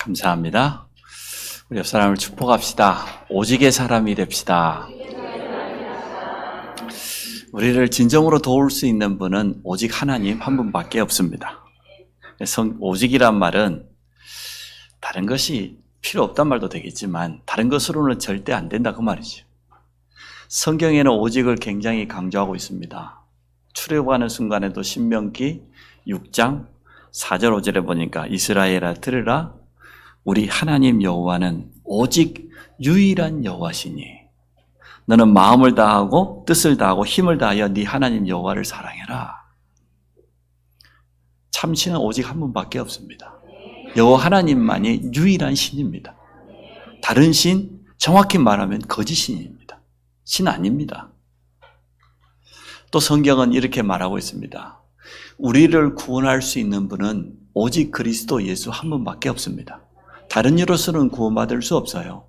감사합니다. 우리 옆 사람을 축복합시다. 오직의 사람이 됩시다. 우리를 진정으로 도울 수 있는 분은 오직 하나님 한 분밖에 없습니다. 오직이란 말은 다른 것이 필요 없단 말도 되겠지만 다른 것으로는 절대 안 된다 그 말이죠. 성경에는 오직을 굉장히 강조하고 있습니다. 출애굽하는 순간에도 신명기 6장 4절 5절에 보니까 이스라엘아 들으라 우리 하나님 여호와는 오직 유일한 여호와시니 너는 마음을 다하고 뜻을 다하고 힘을 다하여 네 하나님 여호와를 사랑해라. 참신은 오직 한 분밖에 없습니다. 여호와 하나님만이 유일한 신입니다. 다른 신, 정확히 말하면 거짓신입니다. 신 아닙니다. 또 성경은 이렇게 말하고 있습니다. 우리를 구원할 수 있는 분은 오직 그리스도 예수 한 분밖에 없습니다. 다른 이로서는 구원받을 수 없어요.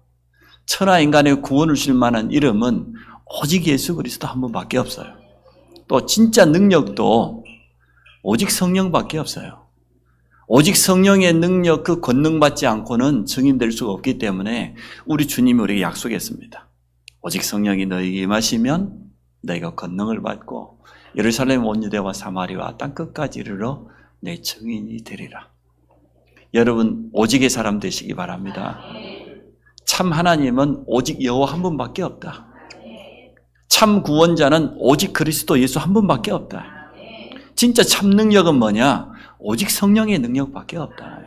천하 인간의 구원을 줄 만한 이름은 오직 예수 그리스도 한 분밖에 없어요. 또 진짜 능력도 오직 성령밖에 없어요. 오직 성령의 능력 그 권능받지 않고는 증인될 수가 없기 때문에 우리 주님이 우리에게 약속했습니다. 오직 성령이 너희에게 임하시면 너희가 권능을 받고 예루살렘 온 유대와 사마리아 땅끝까지 이르러 내 증인이 되리라. 여러분 오직의 사람 되시기 바랍니다. 참 하나님은 오직 여호와 한 분밖에 없다. 참 구원자는 오직 그리스도 예수 한 분밖에 없다. 진짜 참 능력은 뭐냐? 오직 성령의 능력밖에 없다.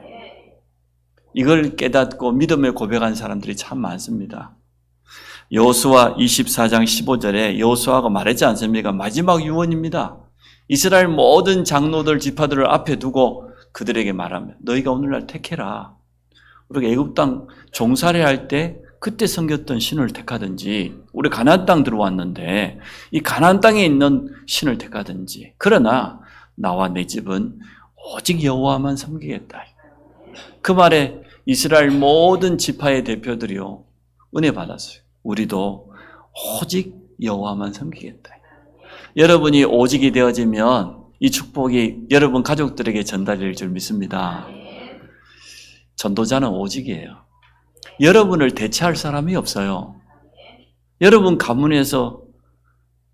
이걸 깨닫고 믿음을 고백한 사람들이 참 많습니다. 여호수아 24장 15절에 여호수아가 말했지 않습니까? 마지막 유언입니다. 이스라엘 모든 장로들 지파들을 앞에 두고 그들에게 말하면 너희가 오늘날 택해라. 우리가 애굽 땅 종살이 할 때 그때 섬겼던 신을 택하든지 우리 가나안 땅 들어왔는데 이 가나안 땅에 있는 신을 택하든지 그러나 나와 내 집은 오직 여호와만 섬기겠다. 그 말에 이스라엘 모든 지파의 대표들이요 은혜 받았어요. 우리도 오직 여호와만 섬기겠다. 여러분이 오직이 되어지면 이 축복이 여러분 가족들에게 전달될 줄 믿습니다. 전도자는 오직이에요. 여러분을 대체할 사람이 없어요. 여러분 가문에서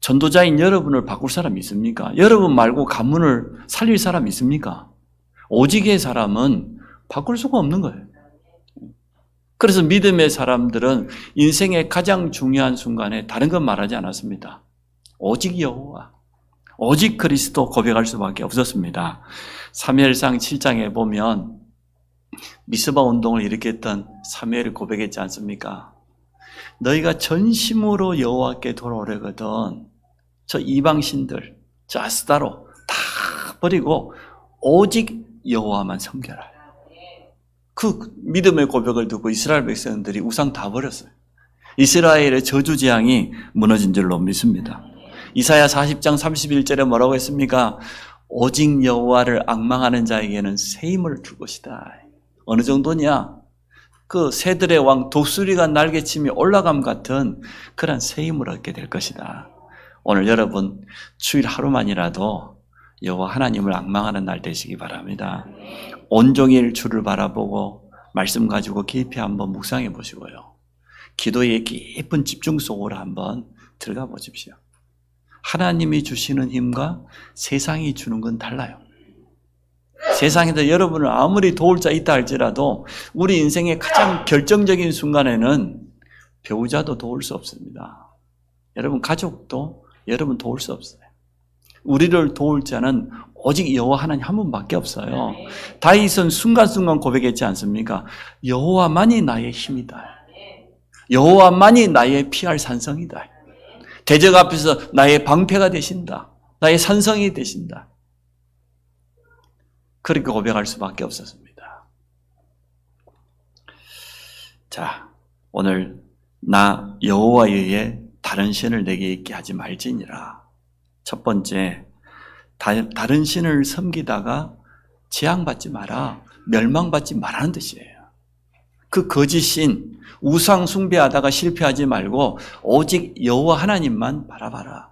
전도자인 여러분을 바꿀 사람이 있습니까? 여러분 말고 가문을 살릴 사람이 있습니까? 오직의 사람은 바꿀 수가 없는 거예요. 그래서 믿음의 사람들은 인생의 가장 중요한 순간에 다른 건 말하지 않았습니다. 오직 여호와, 오직 그리스도 고백할 수밖에 없었습니다. 사무엘상 7장에 보면 미스바 운동을 일으켰던 사무엘이 고백했지 않습니까? 너희가 전심으로 여호와께 돌아오려거든 저 이방신들, 저 아스타로 다 버리고 오직 여호와만 섬겨라. 그 믿음의 고백을 듣고 이스라엘 백성들이 우상 다 버렸어요. 이스라엘의 저주재앙이 무너진 줄로 믿습니다. 이사야 40장 31절에 뭐라고 했습니까? 오직 여호와를 앙망하는 자에게는 새 힘을 줄 것이다. 어느 정도냐? 그 새들의 왕 독수리가 날개침이 올라감 같은 그런 새 힘을 얻게 될 것이다. 오늘 여러분 주일 하루만이라도 여호와 하나님을 앙망하는 날 되시기 바랍니다. 온종일 주를 바라보고 말씀 가지고 깊이 한번 묵상해 보시고요. 기도의 깊은 집중 속으로 한번 들어가 보십시오. 하나님이 주시는 힘과 세상이 주는 건 달라요. 세상에서 여러분을 아무리 도울 자 있다 할지라도 우리 인생의 가장 결정적인 순간에는 배우자도 도울 수 없습니다. 여러분 가족도 여러분 도울 수 없어요. 우리를 도울 자는 오직 여호와 하나님 한 분밖에 없어요. 다윗은 순간순간 고백했지 않습니까? 여호와만이 나의 힘이다. 여호와만이 나의 피할 산성이다. 대적 앞에서 나의 방패가 되신다. 나의 산성이 되신다. 그렇게 고백할 수밖에 없었습니다. 자, 오늘 나 여호와에 의해 다른 신을 내게 있게 하지 말지니라. 첫 번째, 다른 신을 섬기다가 재앙받지 마라, 멸망받지 말라는 뜻이에요. 그 거짓 신, 우상 숭배하다가 실패하지 말고 오직 여호와 하나님만 바라봐라.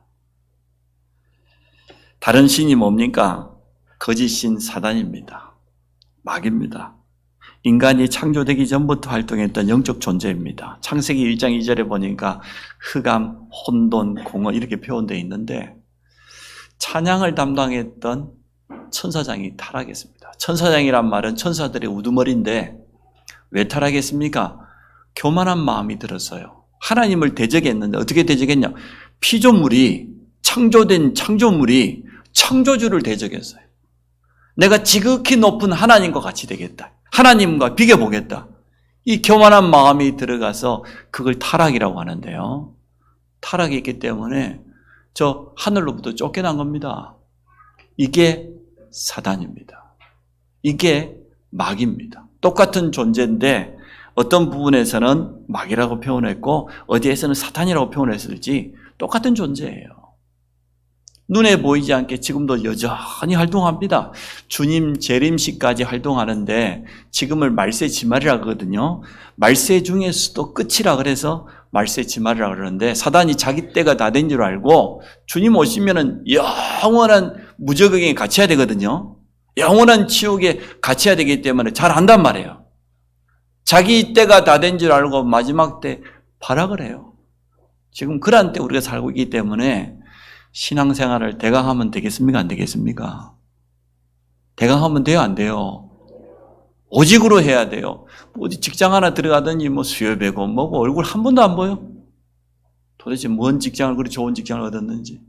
다른 신이 뭡니까? 거짓 신 사단입니다. 마귀입니다. 인간이 창조되기 전부터 활동했던 영적 존재입니다. 창세기 1장 2절에 보니까 흑암, 혼돈, 공허 이렇게 표현되어 있는데 찬양을 담당했던 천사장이 타락했습니다. 천사장이란 말은 천사들의 우두머리인데 왜 타락했습니까? 교만한 마음이 들었어요. 하나님을 대적했는데 어떻게 대적했냐? 피조물이 창조된 창조물이 창조주를 대적했어요. 내가 지극히 높은 하나님과 같이 되겠다. 하나님과 비교보겠다. 이 교만한 마음이 들어가서 그걸 타락이라고 하는데요. 타락이 있기 때문에 저 하늘로부터 쫓겨난 겁니다. 이게 사단입니다. 이게 마귀입니다. 똑같은 존재인데 어떤 부분에서는 마귀라고 표현했고 어디에서는 사탄이라고 표현했을지 똑같은 존재예요. 눈에 보이지 않게 지금도 여전히 활동합니다. 주님 재림식까지 활동하는데 지금을 말세지말이라고 하거든요. 말세 중에서도 끝이라 그래서 말세지말이라고 그러는데 사단이 자기 때가 다 된 줄 알고 주님 오시면은 영원한 무저갱에 갇혀야 되거든요. 영원한 지옥에 갇혀야 되기 때문에 잘 안단 말이에요. 자기 때가 다 된 줄 알고 마지막 때 발악을 해요. 지금 그런 때 우리가 살고 있기 때문에 신앙생활을 대강하면 되겠습니까? 안 되겠습니까? 대강하면 돼요? 안 돼요? 오직으로 해야 돼요. 어디 직장 하나 들어가더니 뭐 수요배고 뭐고 얼굴 한 번도 안 보여? 도대체 뭔 직장을 그리 좋은 직장을 얻었는지.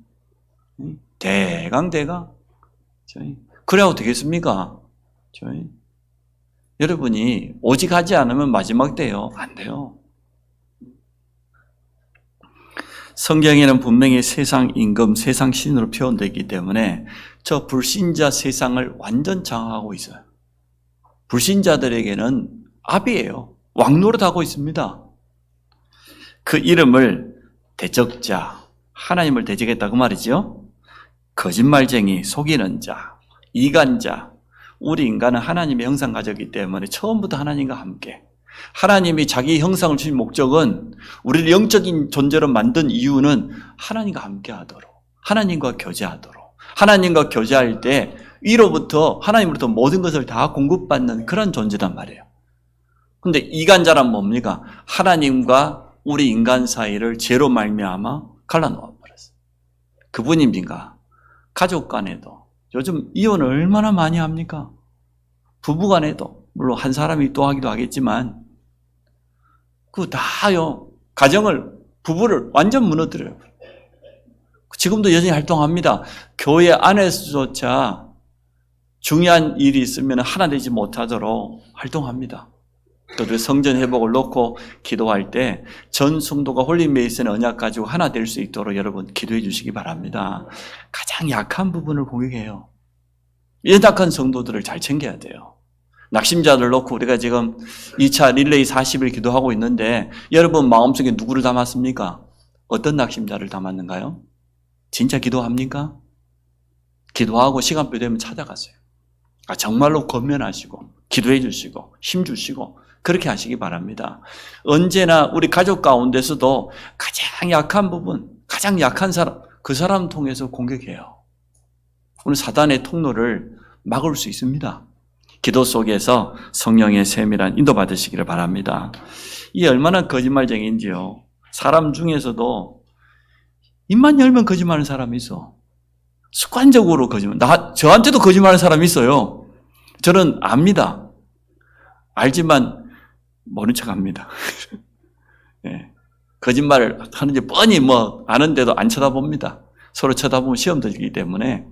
대강. 그래야 되겠습니까? 여러분이 오직하지 않으면 마지막 때요. 안 돼요. 성경에는 분명히 세상 임금, 세상 신으로 표현되어 있기 때문에 저 불신자 세상을 완전 장악하고 있어요. 불신자들에게는 압이에요. 왕노릇하고 있습니다. 그 이름을 대적자, 하나님을 대적했다 그 말이죠. 거짓말쟁이, 속이는 자, 이간자. 우리 인간은 하나님의 형상 가졌기 때문에 처음부터 하나님과 함께 하나님이 자기 형상을 주신 목적은 우리를 영적인 존재로 만든 이유는 하나님과 함께 하도록, 하나님과 교제하도록, 하나님과 교제할 때 위로부터 하나님으로부터 모든 것을 다 공급받는 그런 존재단 말이에요. 그런데 이간자란 뭡니까? 하나님과 우리 인간 사이를 죄로 말미암아 갈라놓아 버렸어요. 그분입니까? 가족 간에도 요즘 이혼을 얼마나 많이 합니까? 부부 간에도 물론 한 사람이 또 하기도 하겠지만 그 다요 가정을 부부를 완전 무너뜨려요. 지금도 여전히 활동합니다. 교회 안에서조차 중요한 일이 있으면 하나 되지 못하도록 활동합니다. 또 성전 회복을 놓고 기도할 때 전 성도가 홀리메이슨의 언약 가지고 하나 될 수 있도록 여러분 기도해 주시기 바랍니다. 가장 약한 부분을 공격해요. 연약한 성도들을 잘 챙겨야 돼요. 낙심자들 놓고 우리가 지금 2차 릴레이 40일 기도하고 있는데 여러분 마음속에 누구를 담았습니까? 어떤 낙심자를 담았는가요? 진짜 기도합니까? 기도하고 시간표 되면 찾아가세요. 정말로 권면하시고 기도해 주시고 힘 주시고 그렇게 하시기 바랍니다. 언제나 우리 가족 가운데서도 가장 약한 부분, 가장 약한 사람, 그 사람 통해서 공격해요. 오늘 사단의 통로를 막을 수 있습니다. 기도 속에서 성령의 세밀한 인도 받으시기를 바랍니다. 이게 얼마나 거짓말쟁이인지요. 사람 중에서도 입만 열면 거짓말하는 사람이 있어. 습관적으로 거짓말. 저한테도 거짓말하는 사람이 있어요. 저는 압니다. 알지만 모른 척합니다. 네. 거짓말을 하는지 뻔히 아는데도 안 쳐다봅니다. 서로 쳐다보면 시험 들기 때문에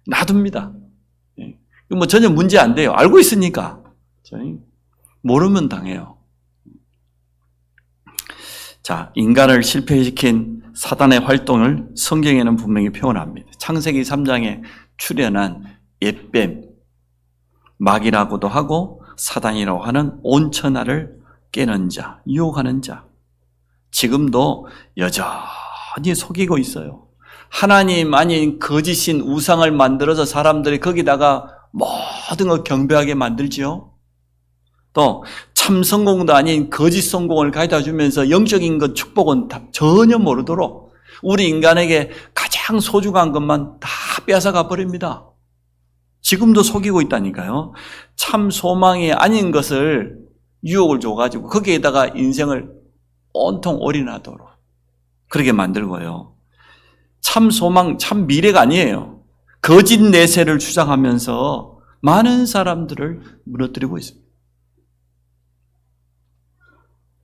놔둡니다. 네. 전혀 문제 안 돼요. 알고 있으니까. 모르면 당해요. 자, 인간을 실패시킨 사단의 활동을 성경에는 분명히 표현합니다. 창세기 3장에 출현한 옛뱀, 마귀라고도 하고 사단이라고 하는 온천하를 깨는 자, 유혹하는 자. 지금도 여전히 속이고 있어요. 하나님 아닌 거짓인 우상을 만들어서 사람들이 거기다가 모든 걸 경배하게 만들지요. 또 참 성공도 아닌 거짓 성공을 가져다 주면서 영적인 것 축복은 전혀 모르도록 우리 인간에게 가장 소중한 것만 다 뺏어가 버립니다. 지금도 속이고 있다니까요. 참 소망이 아닌 것을 유혹을 줘가지고 거기에다가 인생을 온통 올인하도록 그렇게 만들고요. 참 소망, 참 미래가 아니에요. 거짓 내세를 주장하면서 많은 사람들을 무너뜨리고 있습니다.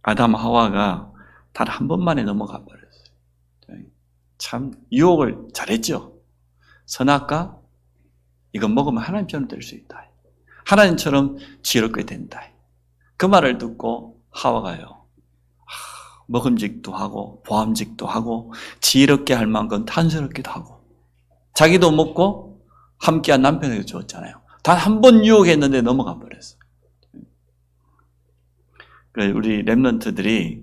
아담 하와가 단 한 번만에 넘어가 버렸어요. 참 유혹을 잘했죠. 선악과 이거 먹으면 하나님처럼 될 수 있다. 하나님처럼 지혜롭게 된다. 그 말을 듣고 하와가요. 먹음직도 하고 보암직도 하고 지혜롭게 할 만큼 탐스럽기도 하고 자기도 먹고 함께한 남편에게 주었잖아요. 단 한 번 유혹했는데 넘어가 버렸어요. 우리 렘넌트들이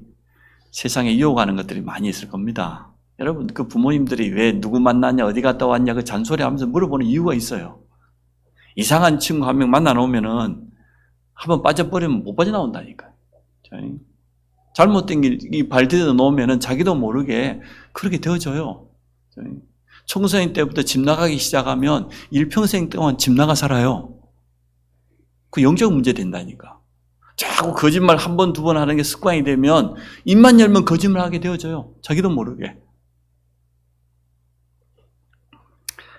세상에 유혹하는 것들이 많이 있을 겁니다. 여러분 그 부모님들이 왜 누구 만났냐 어디 갔다 왔냐 그 잔소리하면서 물어보는 이유가 있어요. 이상한 친구 한 명 만나 놓으면은 한번 빠져버리면 못 빠져나온다니까요. 잘못된 길 발 들여 놓으면은 자기도 모르게 그렇게 되어져요. 청소년 때부터 집 나가기 시작하면 일평생 동안 집 나가 살아요. 그 영적 문제 된다니까. 자꾸 거짓말 한 번, 두 번 하는 게 습관이 되면 입만 열면 거짓말 하게 되어져요. 자기도 모르게.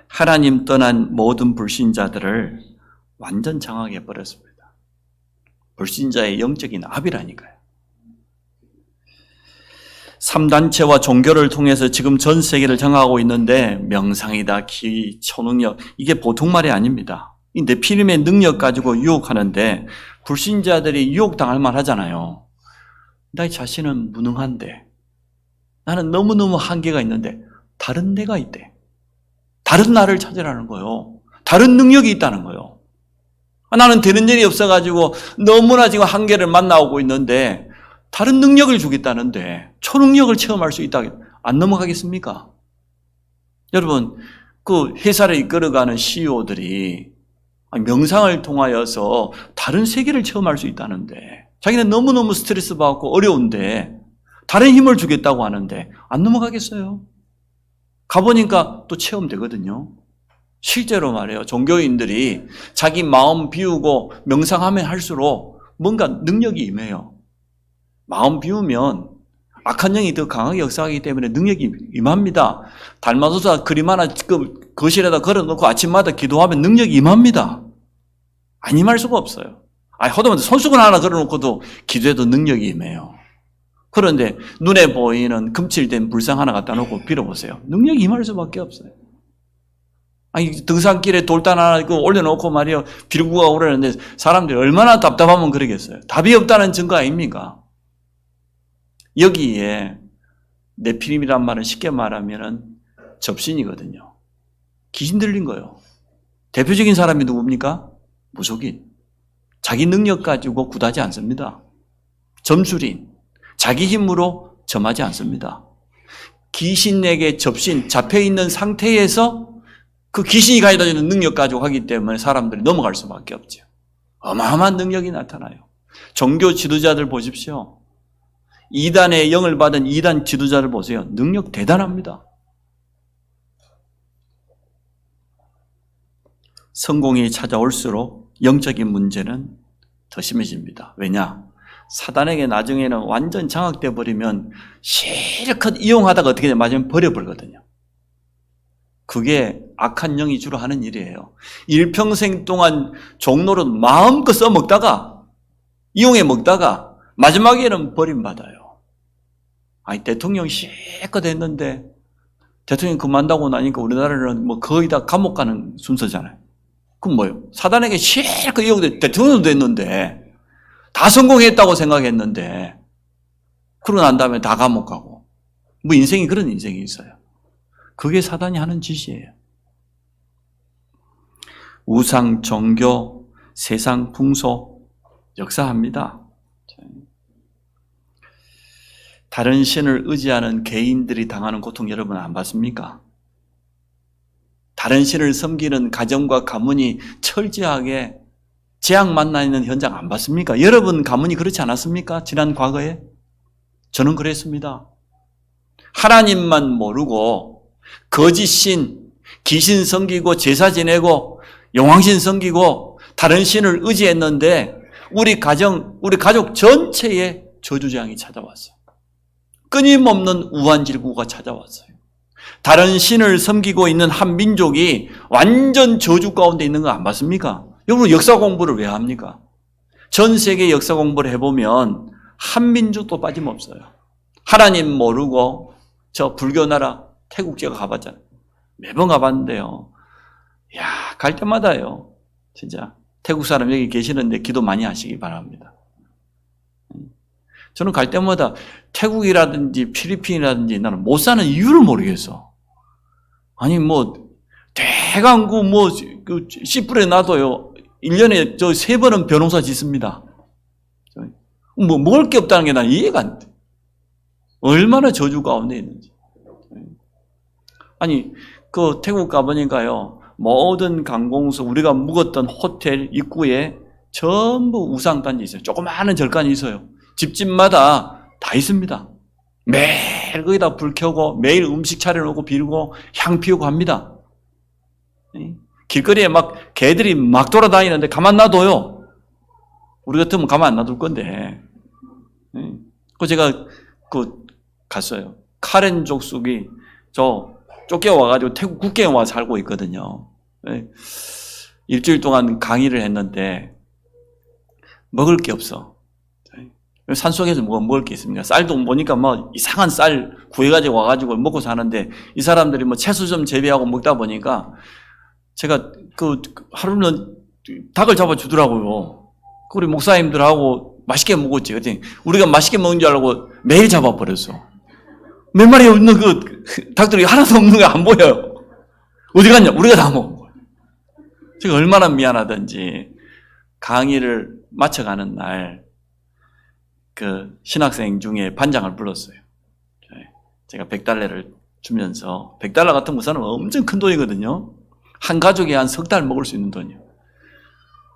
하나님 떠난 모든 불신자들을 완전 장악해 버렸습니다. 불신자의 영적인 압이라니까요. 3단체와 종교를 통해서 지금 전 세계를 장악하고 있는데 명상이다, 기의, 초능력 이게 보통 말이 아닙니다. 이 네피림의 능력 가지고 유혹하는데 불신자들이 유혹당할 만하잖아요. 나 자신은 무능한데 나는 너무너무 한계가 있는데 다른 내가 있대. 다른 나를 찾으라는 거예요. 다른 능력이 있다는 거예요. 나는 되는 일이 없어가지고 너무나 지금 한계를 만나오고 있는데 다른 능력을 주겠다는데 초능력을 체험할 수 있다. 안 넘어가겠습니까? 여러분 그 회사를 이끌어가는 CEO들이 명상을 통하여서 다른 세계를 체험할 수 있다는데 자기는 너무너무 스트레스 받고 어려운데 다른 힘을 주겠다고 하는데 안 넘어가겠어요? 가보니까 또 체험되거든요. 실제로 말해요. 종교인들이 자기 마음 비우고 명상하면 할수록 뭔가 능력이 임해요. 마음 비우면 악한 영이 더 강하게 역사하기 때문에 능력이 임합니다. 달마도사 그림 하나 거실에다 걸어놓고 아침마다 기도하면 능력이 임합니다. 안 임할 수가 없어요. 허다못해 손수건 하나 걸어놓고도 기도해도 능력이 임해요. 그런데 눈에 보이는 금칠된 불상 하나 갖다 놓고 빌어보세요. 능력이 임할 수밖에 없어요. 등산길에 돌단 하나 올려놓고 말이요. 비루구가 오르는데 사람들이 얼마나 답답하면 그러겠어요. 답이 없다는 증거 아닙니까? 여기에 네피림이란 말은 쉽게 말하면 접신이거든요. 귀신 들린 거예요. 대표적인 사람이 누굽니까? 무속인. 자기 능력 가지고 굿하지 않습니다. 점술인. 자기 힘으로 점하지 않습니다. 귀신에게 접신, 잡혀있는 상태에서 그 귀신이 가져다 주는 능력 가지고 하기 때문에 사람들이 넘어갈 수밖에 없죠. 어마어마한 능력이 나타나요. 종교 지도자들 보십시오. 2단의 영을 받은 2단 지도자를 보세요. 능력 대단합니다. 성공이 찾아올수록 영적인 문제는 더 심해집니다. 왜냐? 사단에게 나중에는 완전 장악돼 버리면 실컷 이용하다가 어떻게 되면 마지막에 버려버리거든요. 그게 악한 영이 주로 하는 일이에요. 일평생 동안 종로로 마음껏 써먹다가 이용해 먹다가 마지막에는 버림받아요. 대통령 실컷 했는데 대통령 그만두고 나니까 우리나라는 뭐 거의 다 감옥 가는 순서잖아요. 그럼 뭐예요? 사단에게 실컷 이용돼 대통령도 됐는데 다 성공했다고 생각했는데 그러고 난 다음에 다 감옥 가고 뭐 인생이 그런 인생이 있어요. 그게 사단이 하는 짓이에요. 우상, 종교, 세상 풍속 역사합니다. 다른 신을 의지하는 개인들이 당하는 고통 여러분 안 봤습니까? 다른 신을 섬기는 가정과 가문이 철저하게 재앙 만나 있는 현장 안 봤습니까? 여러분 가문이 그렇지 않았습니까? 지난 과거에? 저는 그랬습니다. 하나님만 모르고 거짓신, 귀신 섬기고 제사 지내고 용왕신 섬기고 다른 신을 의지했는데 우리 가족 전체에 저주재앙이 찾아왔어요. 끊임없는 우환질구가 찾아왔어요. 다른 신을 섬기고 있는 한 민족이 완전 저주 가운데 있는 거 안 봤습니까? 여러분 역사 공부를 왜 합니까? 전 세계 역사 공부를 해보면 한 민족도 빠짐없어요. 하나님 모르고 저 불교 나라 태국 제가 가봤잖아요. 매번 가봤는데요. 야, 갈 때마다요. 진짜 태국 사람 여기 계시는데 기도 많이 하시기 바랍니다. 저는 갈 때마다 태국이라든지 필리핀이라든지 나는 못 사는 이유를 모르겠어. 아니 대강구 씨뿔에 놔둬요. 1년에 3번은 변호사 짓습니다. 먹을 게 없다는 게 난 이해가 안 돼. 얼마나 저주 가운데 있는지. 아니 그 태국 가보니까요. 모든 관공서 우리가 묵었던 호텔 입구에 전부 우상단지 있어요. 조그마한 절간이 있어요. 집집마다 다 있습니다. 매일 거기다 불 켜고 매일 음식 차려놓고 빌고 향 피우고 합니다. 길거리에 막 개들이 막 돌아다니는데 가만 놔둬요. 우리 같으면 가만 안 놔둘 건데. 그 제가 갔어요. 카렌 족속이 쫓겨와가지고 태국 국경에 와 살고 있거든요. 일주일 동안 강의를 했는데 먹을 게 없어. 산속에서 뭐가 먹을 게 있습니까? 쌀도 보니까 이상한 쌀 구해가지고 와가지고 먹고 사는데 이 사람들이 채소 좀 재배하고 먹다 보니까 제가 하루는 닭을 잡아주더라고요. 우리 목사님들하고 맛있게 먹었지. 그랬더니 우리가 맛있게 먹는 줄 알고 매일 잡아버렸어. 몇 마리 없는 닭들이 하나도 없는 게 안 보여요. 어디 갔냐? 우리가 다 먹은 거예요. 제가 얼마나 미안하던지 강의를 마쳐가는 날 신학생 중에 반장을 불렀어요. 제가 $100를 주면서 $100 같은 것은 엄청 큰 돈이거든요. 한 가족이 한 석 달 먹을 수 있는 돈이요.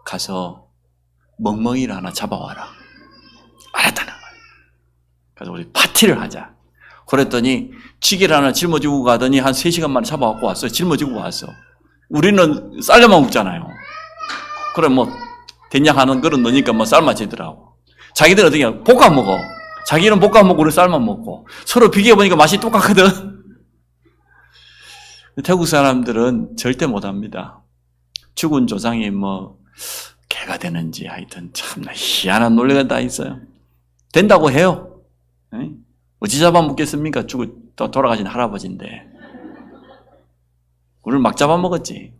가서 멍멍이를 하나 잡아와라. 알았다는 거예요. 그래서 우리 파티를 하자. 그랬더니 지게를 하나 짊어지고 가더니 한 3시간 만에 잡아갖고 왔어요. 짊어지고 왔어. 우리는 쌀려만 먹잖아요. 그래 된장 하는 그릇 넣으니까 삶아지더라고. 자기들 어떻게 볶아 먹어. 자기는 볶아 먹고 우리는 삶아 먹고. 서로 비교해보니까 맛이 똑같거든. 태국 사람들은 절대 못합니다. 죽은 조상이 개가 되는지 하여튼 참나 희한한 논리가 다 있어요. 된다고 해요. 어찌 잡아먹겠습니까? 돌아가신 할아버지인데. 우리를 막 잡아먹었지.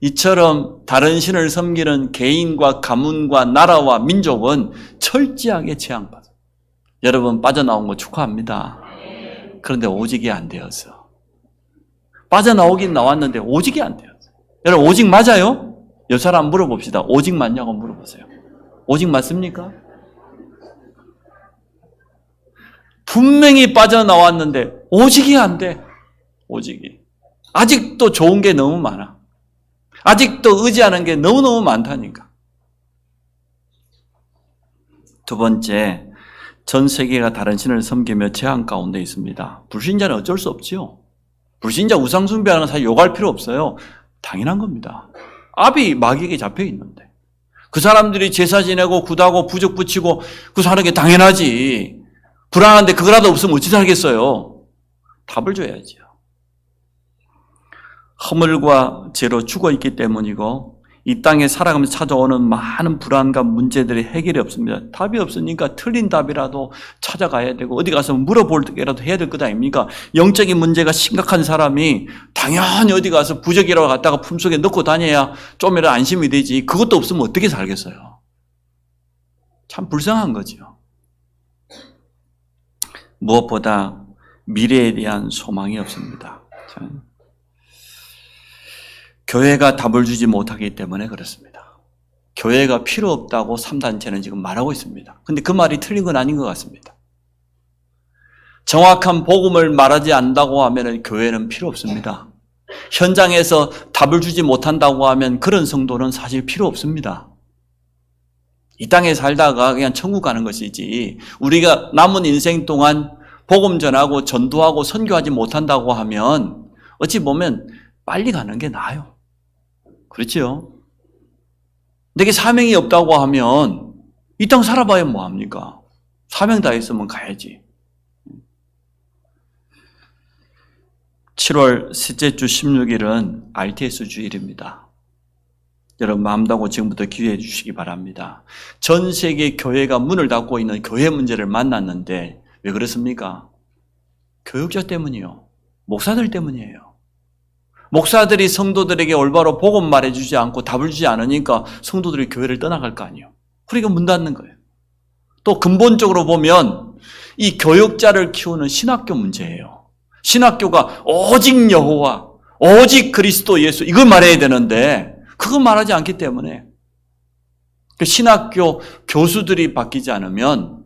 이처럼 다른 신을 섬기는 개인과 가문과 나라와 민족은 철저하게 재앙받아요. 여러분 빠져나온 거 축하합니다. 그런데 오직이 안 되었어. 빠져나오긴 나왔는데 오직이 안 되었어. 여러분 오직 맞아요? 옆 사람 물어봅시다. 오직 맞냐고 물어보세요. 오직 맞습니까? 분명히 빠져나왔는데 오직이 안 돼. 오직이. 아직도 좋은 게 너무 많아. 아직도 의지하는 게 너무너무 많다니까. 두 번째, 전 세계가 다른 신을 섬기며 재앙 가운데 있습니다. 불신자는 어쩔 수 없지요. 불신자 우상 숭배하는 사실 욕할 필요 없어요. 당연한 겁니다. 압이 마귀에게 잡혀 있는데 그 사람들이 제사 지내고 굿하고 부적 붙이고 그 사는 게 당연하지. 불안한데 그거라도 없으면 어찌 살겠어요. 답을 줘야지요. 허물과 죄로 죽어있기 때문이고 이 땅에 살아가면서 찾아오는 많은 불안과 문제들이 해결이 없습니다. 답이 없으니까 틀린 답이라도 찾아가야 되고 어디 가서 물어볼 때라도 해야 될 것 아닙니까? 영적인 문제가 심각한 사람이 당연히 어디 가서 부적이라고 갖다가 품속에 넣고 다녀야 좀이라도 안심이 되지. 그것도 없으면 어떻게 살겠어요? 참 불쌍한 거죠. 무엇보다 미래에 대한 소망이 없습니다. 교회가 답을 주지 못하기 때문에 그렇습니다. 교회가 필요 없다고 3단체는 지금 말하고 있습니다. 근데 그 말이 틀린 건 아닌 것 같습니다. 정확한 복음을 말하지 않는다고 하면 교회는 필요 없습니다. 현장에서 답을 주지 못한다고 하면 그런 성도는 사실 필요 없습니다. 이 땅에 살다가 그냥 천국 가는 것이지 우리가 남은 인생 동안 복음 전하고 전도하고 선교하지 못한다고 하면 어찌 보면 빨리 가는 게 나아요. 그렇지요? 내게 사명이 없다고 하면 이 땅 살아봐야 뭐합니까? 사명 다 했으면 가야지. 7월 셋째 주 16일은 RTS 주일입니다. 여러분 마음 다고 지금부터 기도해 주시기 바랍니다. 전 세계 교회가 문을 닫고 있는 교회 문제를 만났는데 왜 그렇습니까? 교육자 때문이요. 목사들 때문이에요. 목사들이 성도들에게 올바로 복음 말해주지 않고 답을 주지 않으니까 성도들이 교회를 떠나갈 거 아니에요. 그러니까 문 닫는 거예요. 또 근본적으로 보면 이 교육자를 키우는 신학교 문제예요. 신학교가 오직 여호와, 오직 그리스도 예수 이걸 말해야 되는데 그거 말하지 않기 때문에 신학교 교수들이 바뀌지 않으면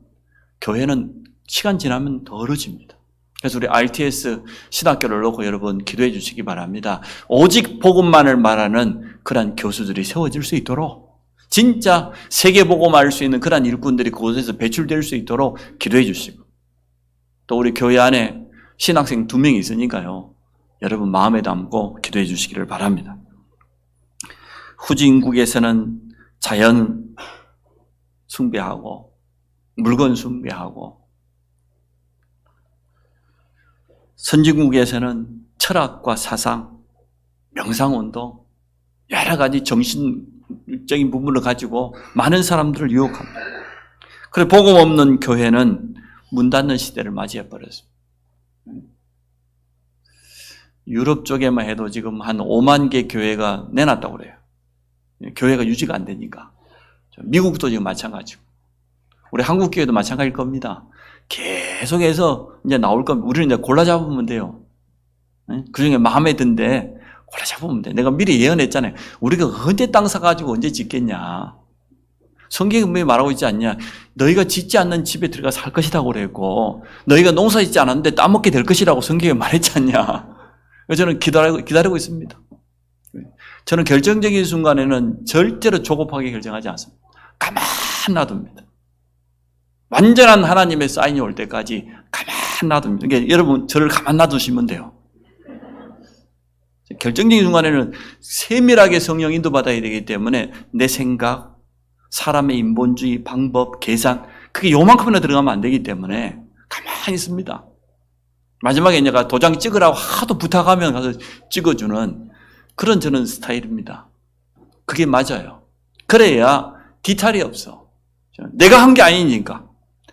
교회는 시간 지나면 더 어려집니다. 그래서 우리 RTS 신학교를 놓고 여러분 기도해 주시기 바랍니다. 오직 복음만을 말하는 그런 교수들이 세워질 수 있도록 진짜 세계 복음을 알 수 있는 그런 일꾼들이 그곳에서 배출될 수 있도록 기도해 주시고 또 우리 교회 안에 신학생 2명이 있으니까요. 여러분 마음에 담고 기도해 주시기를 바랍니다. 후진국에서는 자연 숭배하고 물건 숭배하고 선진국에서는 철학과 사상, 명상운동, 여러 가지 정신적인 부분을 가지고 많은 사람들을 유혹합니다. 그래서 복음 없는 교회는 문 닫는 시대를 맞이해버렸습니다. 유럽 쪽에만 해도 지금 한 5만 개 교회가 내놨다고 그래요. 교회가 유지가 안 되니까. 미국도 지금 마찬가지고. 우리 한국 교회도 마찬가지일 겁니다. 계속해서 이제 나올 겁니다. 우리는 이제 골라 잡으면 돼요. 그 중에 마음에 든데 골라 잡으면 돼. 내가 미리 예언했잖아요. 우리가 언제 땅 사가지고 언제 짓겠냐. 성경이 분명히 말하고 있지 않냐. 너희가 짓지 않는 집에 들어가 살 것이라고 그랬고 너희가 농사 짓지 않았는데 따먹게 될 것이라고 성경에 말했지 않냐. 그래서 저는 기다리고 있습니다. 저는 결정적인 순간에는 절대로 조급하게 결정하지 않습니다. 가만 놔둡니다. 완전한 하나님의 사인이 올 때까지 가만 놔둡니다. 그러니까 여러분 저를 가만 놔두시면 돼요. 결정적인 순간에는 세밀하게 성령 인도받아야 되기 때문에 내 생각, 사람의 인본주의, 방법, 계산 그게 요만큼이나 들어가면 안 되기 때문에 가만히 있습니다. 마지막에 내가 도장 찍으라고 하도 부탁하면 가서 찍어주는 그런 저는 스타일입니다. 그게 맞아요. 그래야 뒤탈이 없어. 내가 한 게 아니니까.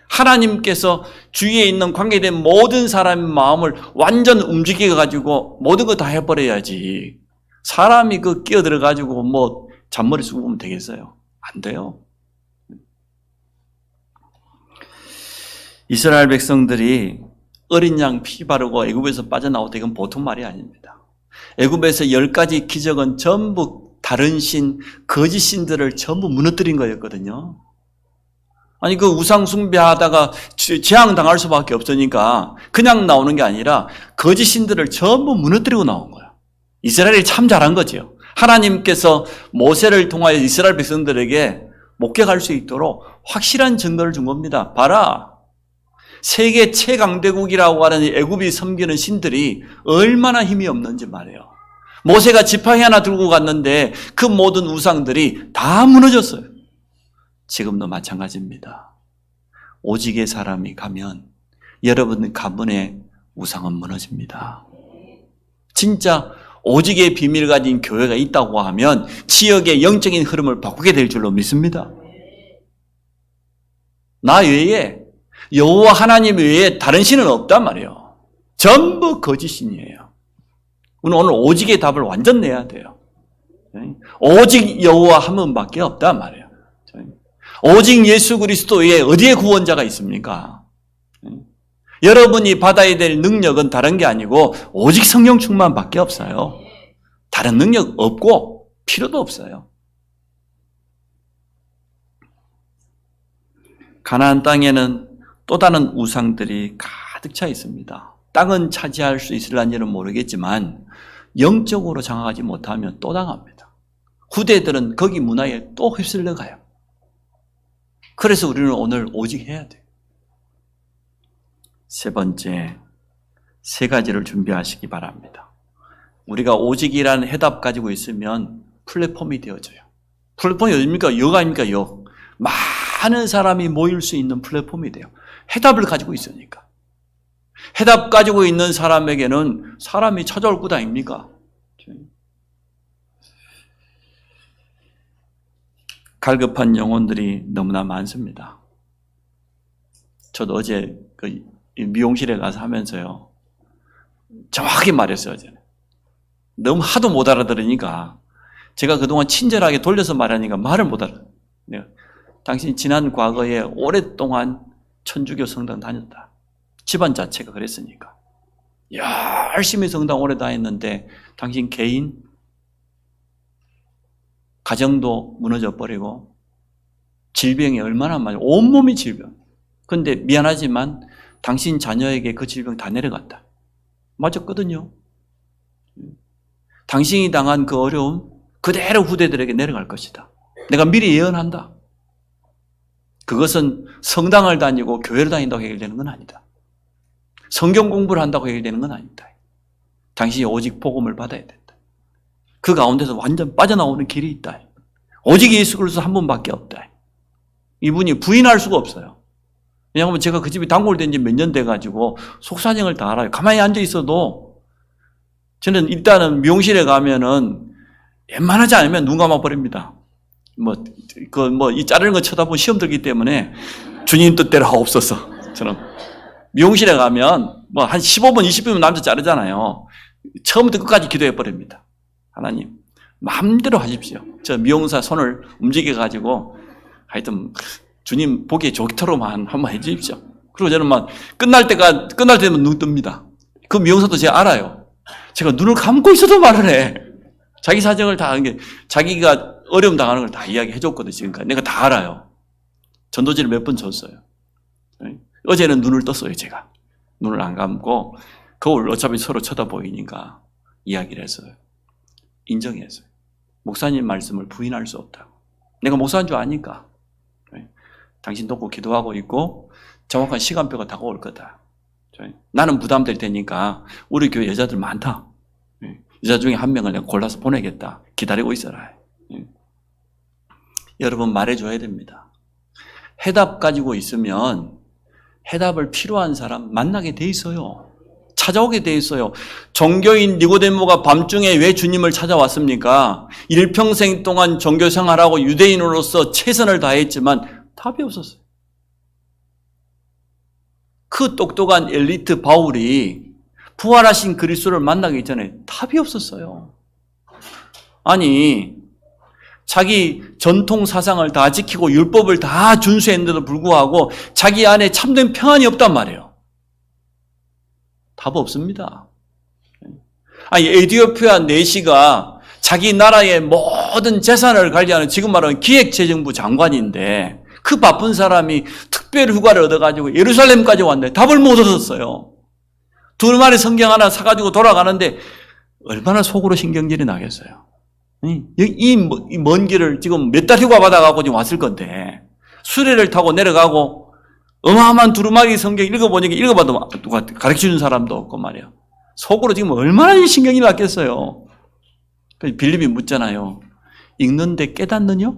하나님께서 주위에 있는 관계된 모든 사람의 마음을 완전 움직여가지고 모든 거 다 해버려야지. 사람이 그 끼어들어가지고 뭐 잔머리 쓰고 보면 되겠어요? 안 돼요. 이스라엘 백성들이 어린 양 피 바르고 애굽에서 빠져나올 때 이건 보통 말이 아닙니다. 애굽에서 10가지 기적은 전부 다른 신, 거짓 신들을 전부 무너뜨린 거였거든요. 아니 그 우상 숭배하다가 재앙 당할 수밖에 없으니까 그냥 나오는 게 아니라 거짓 신들을 전부 무너뜨리고 나온 거야. 이스라엘이 참 잘한 거죠. 하나님께서 모세를 통하여 이스라엘 백성들에게 목격할 수 있도록 확실한 증거를 준 겁니다. 봐라. 세계 최강대국이라고 하는 애굽이 섬기는 신들이 얼마나 힘이 없는지 말이에요. 모세가 지팡이 하나 들고 갔는데 그 모든 우상들이 다 무너졌어요. 지금도 마찬가지입니다. 오직의 사람이 가면 여러분 가문의 우상은 무너집니다. 진짜 오직의 비밀을 가진 교회가 있다고 하면 지역의 영적인 흐름을 바꾸게 될 줄로 믿습니다. 나 외에 여호와 하나님 외에 다른 신은 없단 말이에요. 전부 거짓신이에요. 우리는 오늘 오직의 답을 완전 내야 돼요. 오직 여호와 한 분밖에 없단 말이에요. 오직 예수 그리스도 외에 어디에 구원자가 있습니까? 여러분이 받아야 될 능력은 다른 게 아니고 오직 성령 충만밖에 없어요. 다른 능력 없고 필요도 없어요. 가나안 땅에는 또 다른 우상들이 가득 차 있습니다. 땅은 차지할 수 있을런지는 모르겠지만 영적으로 장악하지 못하면 또 당합니다. 후대들은 거기 문화에 또 휩쓸려 가요. 그래서 우리는 오늘 오직 해야 돼요. 세 번째, 3가지를 준비하시기 바랍니다. 우리가 오직이라는 해답 가지고 있으면 플랫폼이 되어져요. 플랫폼이 어딥니까? 역 아닙니까? 역. 많은 사람이 모일 수 있는 플랫폼이 돼요. 해답을 가지고 있으니까. 해답 가지고 있는 사람에게는 사람이 찾아올 것 아닙니까? 갈급한 영혼들이 너무나 많습니다. 저도 어제 그 미용실에 가서 하면서요. 정확히 말했어요. 어제. 너무 하도 못 알아들으니까 제가 그동안 친절하게 돌려서 말하니까 말을 못 알아요. 당신이 지난 과거에 오랫동안 천주교 성당 다녔다. 집안 자체가 그랬으니까. 열심히 성당 오래 다녔는데 당신 개인 가정도 무너져 버리고 질병이 얼마나 많이 온몸이 질병. 그런데 미안하지만 당신 자녀에게 그 질병 다 내려갔다. 맞았거든요. 당신이 당한 그 어려움 그대로 후대들에게 내려갈 것이다. 내가 미리 예언한다. 그것은 성당을 다니고 교회를 다닌다고 해결되는 건 아니다. 성경 공부를 한다고 해결되는 건 아니다. 당신이 오직 복음을 받아야 된다. 그 가운데서 완전 빠져나오는 길이 있다. 오직 예수 그리스도 한 분밖에 없다. 이분이 부인할 수가 없어요. 왜냐하면 제가 그 집이 단골된 지 몇 년 돼가지고 속사정을 다 알아요. 가만히 앉아 있어도 저는 일단은 미용실에 가면은 웬만하지 않으면 눈 감아버립니다. 이 자르는 거 쳐다보면 시험 들기 때문에 주님 뜻대로 하옵소서. 저는 미용실에 가면 한 15분, 20분이면 남자 자르잖아요. 처음부터 끝까지 기도해버립니다. 하나님, 마음대로 하십시오. 저 미용사 손을 움직여가지고 하여튼 주님 보기에 좋도록만 한번 해주십시오. 그리고 저는 끝날 때면 눈 뜹니다. 그 미용사도 제가 알아요. 제가 눈을 감고 있어도 말을 해. 자기 사정을 다 하는 게, 자기가 어려움 당하는 걸 다 이야기해 줬거든, 지금까지. 내가 다 알아요. 전도지를 몇 번 줬어요. 어제는 눈을 떴어요, 제가. 눈을 안 감고, 거울 어차피 서로 쳐다보이니까 이야기를 했어요. 인정했어요. 목사님 말씀을 부인할 수 없다고. 내가 목사인 줄 아니까. 당신 돕고 기도하고 있고, 정확한 시간표가 다가올 거다. 나는 부담될 테니까, 우리 교회 여자들 많다. 여자 중에 한 명을 내가 골라서 보내겠다. 기다리고 있어라. 여러분 말해줘야 됩니다. 해답 가지고 있으면 해답을 필요한 사람 만나게 돼 있어요. 찾아오게 돼 있어요. 종교인 니고데모가 밤중에 왜 주님을 찾아왔습니까? 일평생 동안 종교 생활하고 유대인으로서 최선을 다했지만 답이 없었어요. 그 똑똑한 엘리트 바울이 부활하신 그리스도를 만나기 전에 답이 없었어요. 아니, 자기 전통 사상을 다 지키고 율법을 다 준수했는데도 불구하고 자기 안에 참된 평안이 없단 말이에요. 답 없습니다. 아니, 에티오피아 내시가 자기 나라의 모든 재산을 관리하는 지금 말하는 기획재정부 장관인데 그 바쁜 사람이 특별 휴가를 얻어가지고 예루살렘까지 왔는데 답을 못 얻었어요. 둘만의 성경 하나 사가지고 돌아가는데 얼마나 속으로 신경질이 나겠어요. 이 먼 길을 지금 몇 달 휴가 받아가고 지금 왔을 건데 수레를 타고 내려가고 어마어마한 두루마리 성경 읽어보니까 읽어봐도 누가 가르쳐주는 사람도 없고 말이에요. 속으로 지금 얼마나 신경이 났겠어요. 빌립이 묻잖아요. 읽는데 깨닫느냐?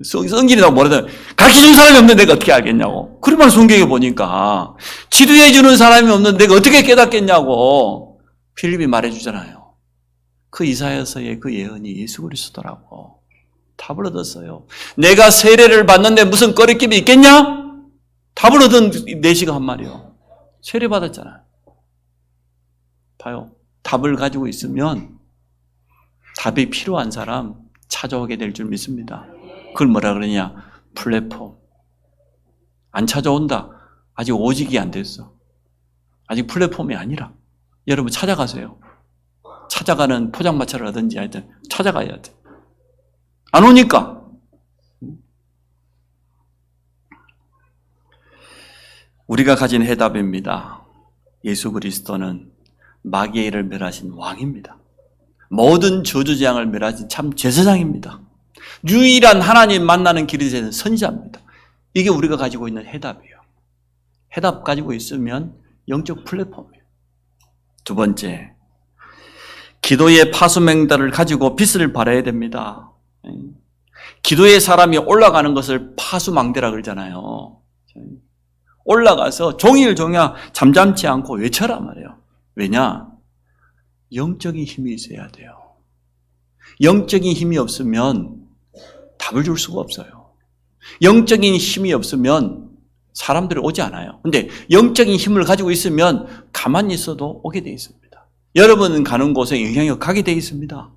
성질이라고 뭐라든 가르쳐주는 사람이 없는데 내가 어떻게 알겠냐고. 그러면 성경에 보니까 지도해주는 사람이 없는데 내가 어떻게 깨닫겠냐고 빌립이 말해주잖아요. 그 이사야서의 그 예언이 예수 그리스도라고 답을 얻었어요. 내가 세례를 받는데 무슨 꺼리낌이 있겠냐? 답을 얻은 내시가 한 말이요. 세례 받았잖아요. 봐요. 답을 가지고 있으면 답이 필요한 사람 찾아오게 될 줄 믿습니다. 그걸 뭐라 그러냐? 플랫폼. 안 찾아온다. 아직 오직이 안 됐어. 아직 플랫폼이 아니라. 여러분 찾아가세요. 찾아가는 포장마차를 하든지 하여튼 찾아가야 돼. 안 오니까. 우리가 가진 해답입니다. 예수 그리스도는 마귀의 일을 멸하신 왕입니다. 모든 저주재앙을 멸하신 참 제사장입니다. 유일한 하나님 만나는 길이 되는 선지자입니다. 이게 우리가 가지고 있는 해답이에요. 해답 가지고 있으면 영적 플랫폼이에요. 두 번째, 기도의 파수맹달을 가지고 빛을 발해야 됩니다. 기도의 사람이 올라가는 것을 파수망대라 그러잖아요. 올라가서 종일 잠잠치 않고 외쳐란 말이에요. 왜냐? 영적인 힘이 있어야 돼요. 영적인 힘이 없으면 답을 줄 수가 없어요. 영적인 힘이 없으면 사람들이 오지 않아요. 근데 영적인 힘을 가지고 있으면 가만히 있어도 오게 돼 있습니다. 여러분은 가는 곳에 영향력 가게 돼 있습니다.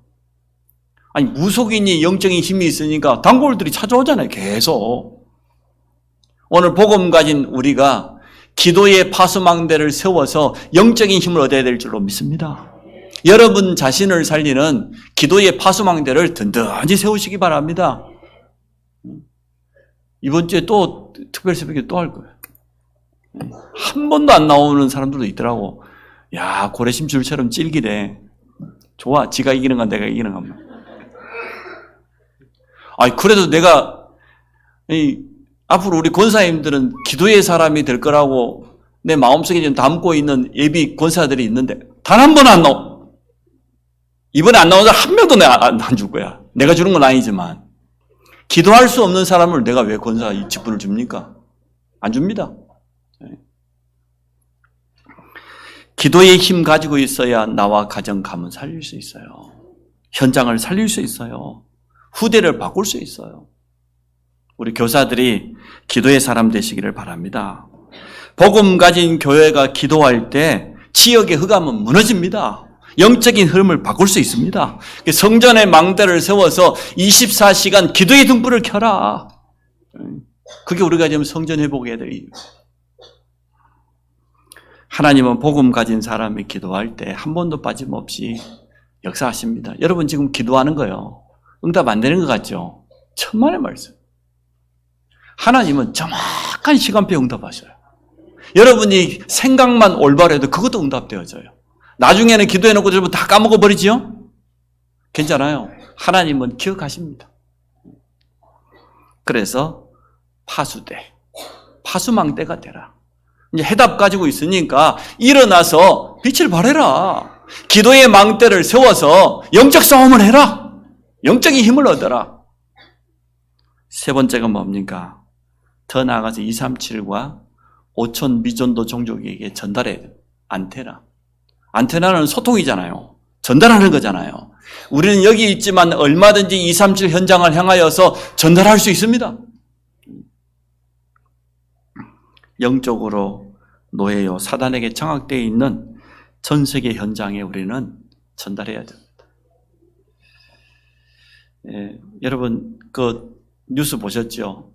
아니, 무속인이 영적인 힘이 있으니까 단골들이 찾아오잖아요. 계속. 오늘 복음 가진 우리가 기도의 파수망대를 세워서 영적인 힘을 얻어야 될 줄로 믿습니다. 여러분 자신을 살리는 기도의 파수망대를 든든히 세우시기 바랍니다. 이번 주에 또 특별 새벽에 또 할 거예요. 한 번도 안 나오는 사람들도 있더라고. 야, 고래심 줄처럼 찔기래. 좋아. 지가 이기는 건 내가 이기는 건. 아니, 그래도 내가, 앞으로 우리 권사님들은 기도의 사람이 될 거라고 내 마음속에 지금 담고 있는 예비 권사들이 있는데, 단 한 번 안 나오. 이번에 안 나온 사람 한 명도 내가 안 줄 거야. 내가 주는 건 아니지만. 기도할 수 없는 사람을 내가 왜 권사 이 직분을 줍니까? 안 줍니다. 기도의 힘 가지고 있어야 나와 가정 가문 살릴 수 있어요. 현장을 살릴 수 있어요. 후대를 바꿀 수 있어요. 우리 교사들이 기도의 사람 되시기를 바랍니다. 복음 가진 교회가 기도할 때 지역의 흑암은 무너집니다. 영적인 흐름을 바꿀 수 있습니다. 성전의 망대를 세워서 24시간 기도의 등불을 켜라. 그게 우리가 지금 성전 회복해야 될 이유. 하나님은 복음 가진 사람이 기도할 때 한 번도 빠짐없이 역사하십니다. 여러분 지금 기도하는 거예요. 응답 안 되는 것 같죠? 천만의 말씀. 하나님은 정확한 시간표에 응답하셔요. 여러분이 생각만 올바르해도 그것도 응답되어져요. 나중에는 기도해놓고 여러분 다 까먹어버리죠? 괜찮아요. 하나님은 기억하십니다. 그래서 파수대, 파수망대가 되라. 이제 해답 가지고 있으니까 일어나서 빛을 발해라. 기도의 망대를 세워서 영적 싸움을 해라. 영적인 힘을 얻어라. 세 번째가 뭡니까? 더 나아가서 237과 5천 미전도 종족에게 전달해야 돼요. 안테나. 안테나는 소통이잖아요. 전달하는 거잖아요. 우리는 여기 있지만 얼마든지 237 현장을 향하여서 전달할 수 있습니다. 영적으로 노예요 사단에게 장악되어 있는 전 세계 현장에 우리는 전달해야 됩니다. 여러분 그 뉴스 보셨죠?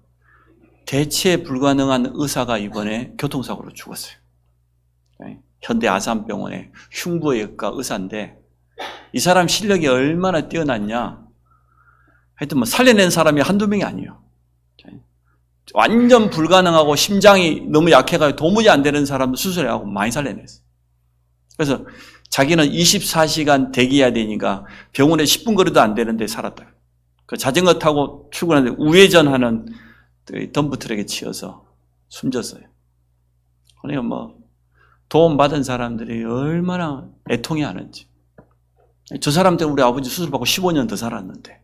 대체 불가능한 의사가 이번에 교통사고로 죽었어요. 현대 아산병원의 흉부외과 의사인데 이 사람 실력이 얼마나 뛰어났냐. 하여튼 뭐 살려낸 사람이 한두 명이 아니에요. 완전 불가능하고 심장이 너무 약해가지고 도무지 안 되는 사람도 수술해하고 많이 살려냈어요. 그래서 자기는 24시간 대기해야 되니까 병원에 10분 거리도 안 되는데 살았다. 그 자전거 타고 출근하는데 우회전하는 덤프트럭에 치여서 숨졌어요. 그러니까 뭐 도움받은 사람들이 얼마나 애통해하는지. 저 사람 때문에 우리 아버지 수술받고 15년 더 살았는데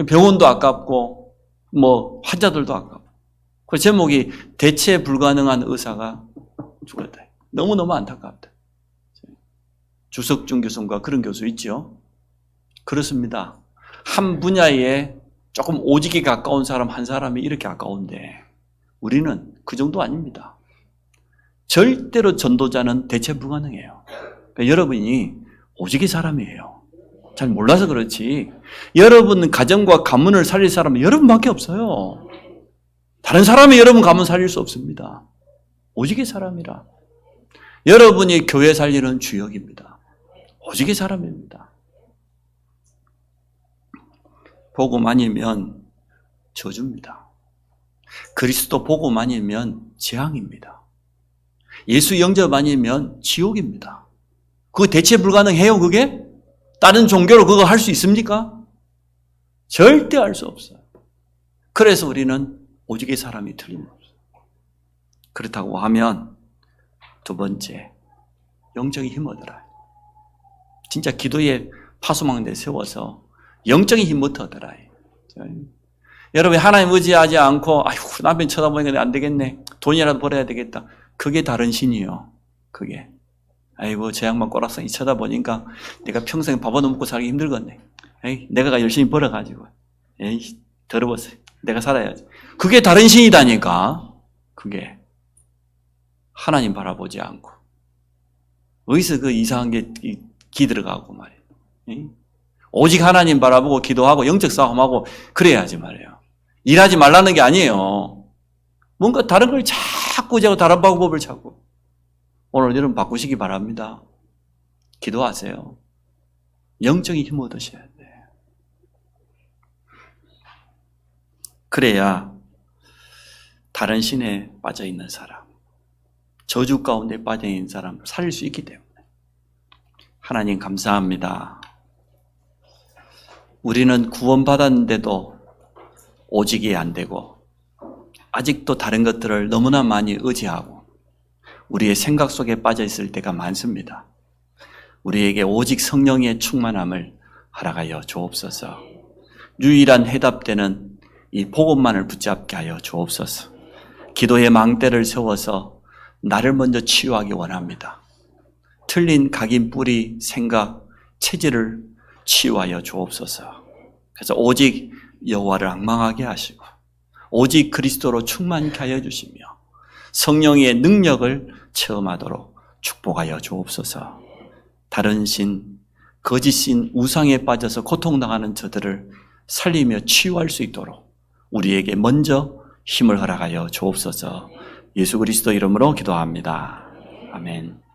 병원도 아깝고 뭐 환자들도 아깝고. 그 제목이 대체 불가능한 의사가 죽었다. 너무너무 안타깝다. 주석준 교수님과 그런 교수 있죠. 그렇습니다. 한 분야에 조금 오직에 가까운 사람 한 사람이 이렇게 아까운데 우리는 그 정도 아닙니다. 절대로 전도자는 대체 불가능해요. 그러니까 여러분이 오직의 사람이에요. 잘 몰라서 그렇지. 여러분 가정과 가문을 살릴 사람은 여러분밖에 없어요. 다른 사람이 여러분 가문 살릴 수 없습니다. 오직의 사람이라. 여러분이 교회 살리는 주역입니다. 오직의 사람입니다. 복음 아니면 저주입니다. 그리스도 복음 아니면 재앙입니다. 예수 영접 아니면 지옥입니다. 그거 대체 불가능해요, 그게? 다른 종교로 그거 할 수 있습니까? 절대 할 수 없어요. 그래서 우리는 오직의 사람이 틀림없어요. 그렇다고 하면 두 번째, 영적인 힘 얻어라. 진짜 기도의 파수망대 세워서 영적인 힘부터 얻어라. 여러분 하나님 의지하지 않고 아이고 남편 쳐다보니까 안 되겠네. 돈이라도 벌어야 되겠다. 그게 다른 신이요. 그게. 아이고 저 양반 꼬락서니 쳐다보니까 내가 평생 밥 얻어 먹고 살기 힘들겠네. 에이, 내가 열심히 벌어가지고. 에이 더러웠어요. 내가 살아야지. 그게 다른 신이다니까. 그게. 하나님 바라보지 않고. 어디서 그 이상한 게 기들어가고 말이에요. 에이? 오직 하나님 바라보고 기도하고 영적 싸움하고 그래야지 말이에요. 일하지 말라는 게 아니에요. 뭔가 다른 걸 자꾸 자고 다른 방법을 찾고. 오늘 여러분 바꾸시기 바랍니다. 기도하세요. 영적인 힘을 얻으셔야 돼요. 그래야 다른 신에 빠져있는 사람, 저주 가운데 빠져있는 사람 살릴 수 있기 때문에. 하나님 감사합니다. 우리는 구원받았는데도 오직이 안 되고 아직도 다른 것들을 너무나 많이 의지하고 우리의 생각 속에 빠져 있을 때가 많습니다. 우리에게 오직 성령의 충만함을 허락하여 주옵소서. 유일한 해답되는 이 복음만을 붙잡게 하여 주옵소서. 기도의 망대를 세워서 나를 먼저 치유하기 원합니다. 틀린 각인 뿌리, 생각, 체질을 치유하여 주옵소서. 그래서 오직 여호와를 앙망하게 하시고 오직 그리스도로 충만케 하여 주시며 성령의 능력을 체험하도록 축복하여 주옵소서. 다른 신, 거짓 신, 우상에 빠져서 고통당하는 저들을 살리며 치유할 수 있도록 우리에게 먼저 힘을 허락하여 주옵소서. 예수 그리스도 이름으로 기도합니다. 아멘.